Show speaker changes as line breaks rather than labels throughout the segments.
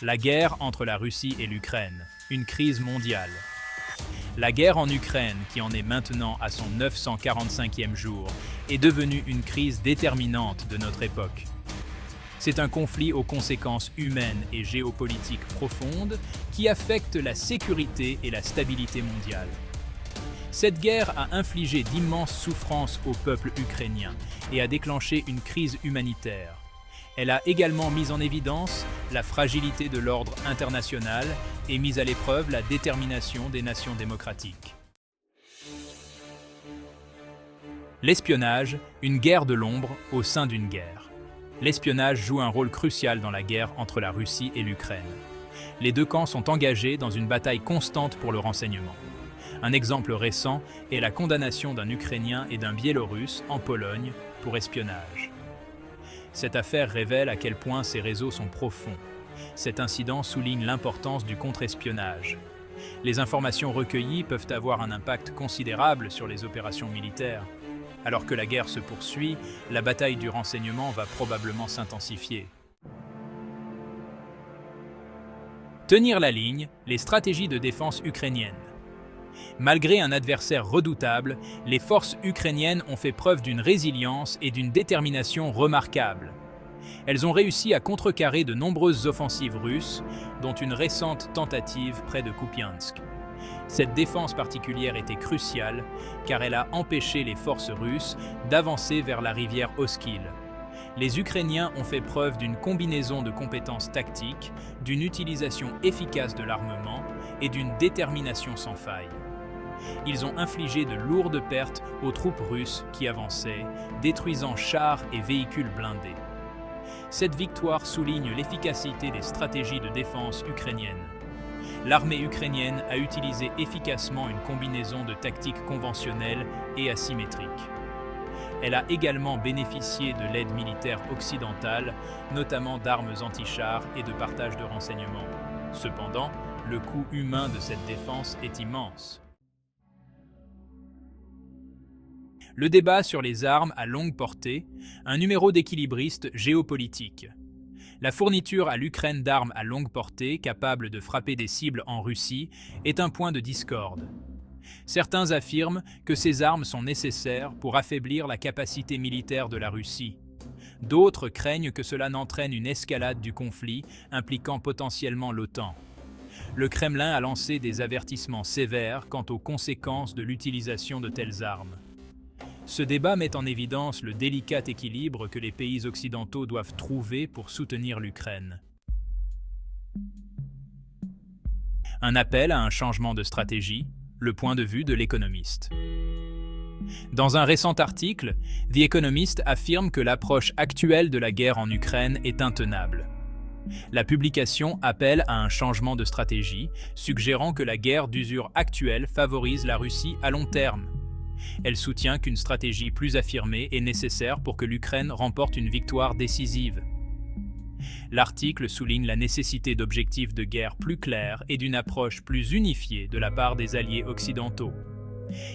La guerre entre la Russie et l'Ukraine, une crise mondiale. La guerre en Ukraine, qui en est maintenant à son 945e jour, est devenue une crise déterminante de notre époque. C'est un conflit aux conséquences humaines et géopolitiques profondes qui affecte la sécurité et la stabilité mondiale. Cette guerre a infligé d'immenses souffrances au peuple ukrainien et a déclenché une crise humanitaire. Elle a également mis en évidence la fragilité de l'ordre international et mis à l'épreuve la détermination des nations démocratiques. L'espionnage, une guerre de l'ombre au sein d'une guerre. L'espionnage joue un rôle crucial dans la guerre entre la Russie et l'Ukraine. Les deux camps sont engagés dans une bataille constante pour le renseignement. Un exemple récent est la condamnation d'un Ukrainien et d'un Biélorusse en Pologne pour espionnage. Cette affaire révèle à quel point ces réseaux sont profonds. Cet incident souligne l'importance du contre-espionnage. Les informations recueillies peuvent avoir un impact considérable sur les opérations militaires. Alors que la guerre se poursuit, la bataille du renseignement va probablement s'intensifier. Tenir la ligne, les stratégies de défense ukrainiennes. Malgré un adversaire redoutable, les forces ukrainiennes ont fait preuve d'une résilience et d'une détermination remarquables. Elles ont réussi à contrecarrer de nombreuses offensives russes, dont une récente tentative près de Kupiansk. Cette défense particulière était cruciale, car elle a empêché les forces russes d'avancer vers la rivière Oskil. Les Ukrainiens ont fait preuve d'une combinaison de compétences tactiques, d'une utilisation efficace de l'armement et d'une détermination sans faille. Ils ont infligé de lourdes pertes aux troupes russes qui avançaient, détruisant chars et véhicules blindés. Cette victoire souligne l'efficacité des stratégies de défense ukrainiennes. L'armée ukrainienne a utilisé efficacement une combinaison de tactiques conventionnelles et asymétriques. Elle a également bénéficié de l'aide militaire occidentale, notamment d'armes anti-chars et de partage de renseignements. Cependant, le coût humain de cette défense est immense. Le débat sur les armes à longue portée, un numéro d'équilibriste géopolitique. La fourniture à l'Ukraine d'armes à longue portée capables de frapper des cibles en Russie est un point de discorde. Certains affirment que ces armes sont nécessaires pour affaiblir la capacité militaire de la Russie. D'autres craignent que cela n'entraîne une escalade du conflit impliquant potentiellement l'OTAN. Le Kremlin a lancé des avertissements sévères quant aux conséquences de l'utilisation de telles armes. Ce débat met en évidence le délicat équilibre que les pays occidentaux doivent trouver pour soutenir l'Ukraine. Un appel à un changement de stratégie, le point de vue de l'Économiste. Dans un récent article, The Economist affirme que l'approche actuelle de la guerre en Ukraine est intenable. La publication appelle à un changement de stratégie, suggérant que la guerre d'usure actuelle favorise la Russie à long terme. Elle soutient qu'une stratégie plus affirmée est nécessaire pour que l'Ukraine remporte une victoire décisive. L'article souligne la nécessité d'objectifs de guerre plus clairs et d'une approche plus unifiée de la part des alliés occidentaux.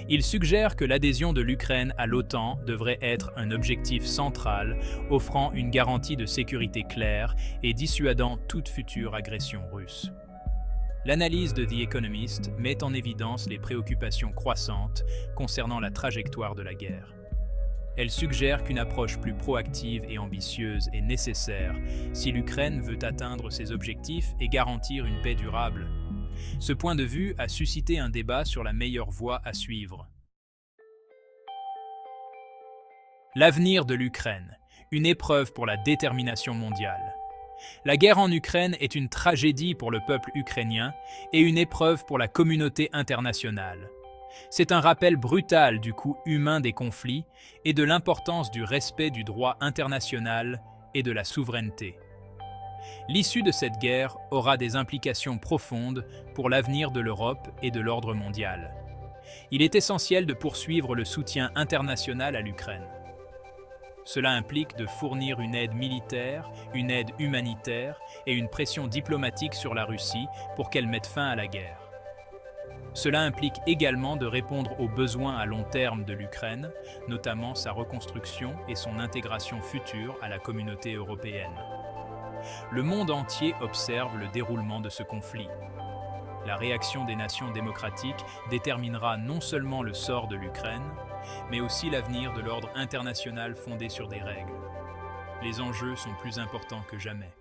Il suggère que l'adhésion de l'Ukraine à l'OTAN devrait être un objectif central, offrant une garantie de sécurité claire et dissuadant toute future agression russe. L'analyse de The Economist met en évidence les préoccupations croissantes concernant la trajectoire de la guerre. Elle suggère qu'une approche plus proactive et ambitieuse est nécessaire si l'Ukraine veut atteindre ses objectifs et garantir une paix durable. Ce point de vue a suscité un débat sur la meilleure voie à suivre. L'avenir de l'Ukraine, une épreuve pour la détermination mondiale. La guerre en Ukraine est une tragédie pour le peuple ukrainien et une épreuve pour la communauté internationale. C'est un rappel brutal du coût humain des conflits et de l'importance du respect du droit international et de la souveraineté. L'issue de cette guerre aura des implications profondes pour l'avenir de l'Europe et de l'ordre mondial. Il est essentiel de poursuivre le soutien international à l'Ukraine. Cela implique de fournir une aide militaire, une aide humanitaire et une pression diplomatique sur la Russie pour qu'elle mette fin à la guerre. Cela implique également de répondre aux besoins à long terme de l'Ukraine, notamment sa reconstruction et son intégration future à la communauté européenne. Le monde entier observe le déroulement de ce conflit. La réaction des nations démocratiques déterminera non seulement le sort de l'Ukraine, mais aussi l'avenir de l'ordre international fondé sur des règles. Les enjeux sont plus importants que jamais.